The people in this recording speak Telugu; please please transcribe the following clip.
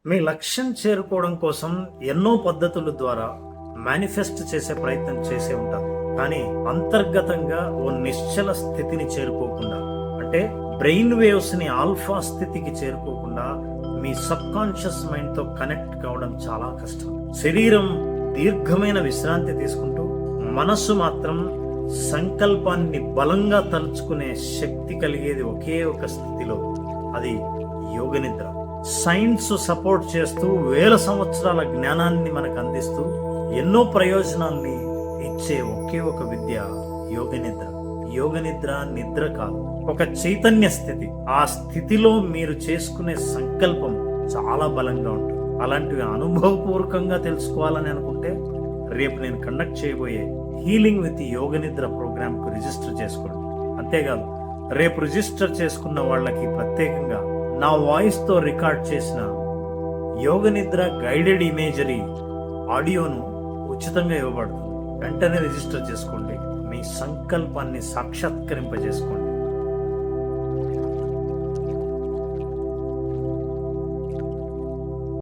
మీ లక్ష్యం చేరుకోవడం కోసం ఎన్నో పద్ధతుల ద్వారా మేనిఫెస్ట్ చేసే ప్రయత్నం చేసే ఉంటారు. కానీ అంతర్గతంగా ఓ నిశ్చల స్థితిని చేరుకోకుండా, అంటే బ్రెయిన్ వేవ్స్ ని ఆల్ఫా స్థితికి చేరుకోకుండా మీ సబ్ కాన్షియస్ మైండ్ తో కనెక్ట్ కావడం చాలా కష్టం. శరీరం దీర్ఘమైన విశ్రాంతి తీసుకుంటూ, మనస్సు మాత్రం సంకల్పాన్ని బలంగా తలుచుకునే శక్తి కలిగేది ఒకే ఒక స్థితిలో, అది యోగ నిద్ర. సైన్స్ సపోర్ట్ చేస్తూ వేల సంవత్సరాల జ్ఞానాన్ని మనకు అందిస్తూ ఎన్నో ప్రయోజనాల్ని ఇచ్చే ఒకే ఒక విద్య యోగ నిద్ర. యోగ నిద్ర నిద్ర కాదు, ఒక చైతన్య స్థితి. ఆ స్థితిలో మీరు చేసుకునే సంకల్పం చాలా బలంగా ఉంటుంది. అలాంటివి అనుభవపూర్వకంగా తెలుసుకోవాలని అనుకుంటే రేపు నేను కండక్ట్ చేయబోయే హీలింగ్ విత్ యోగ నిద్ర ప్రోగ్రామ్ కు రిజిస్టర్ చేసుకోండి. అంతేకాదు, రేపు రిజిస్టర్ చేసుకున్న వాళ్ళకి ప్రత్యేకంగా నా వాయిస్ తో రికార్డ్ చేసిన యోగ నిద్ర గైడెడ్ ఇమేజరీ ఆడియోను ఉచితంగా ఇవ్వబడుతుంది. వెంటనే రిజిస్టర్ చేసుకోండి. మీ సంకల్పాన్ని సాక్షాత్కరింపజేసుకోండి.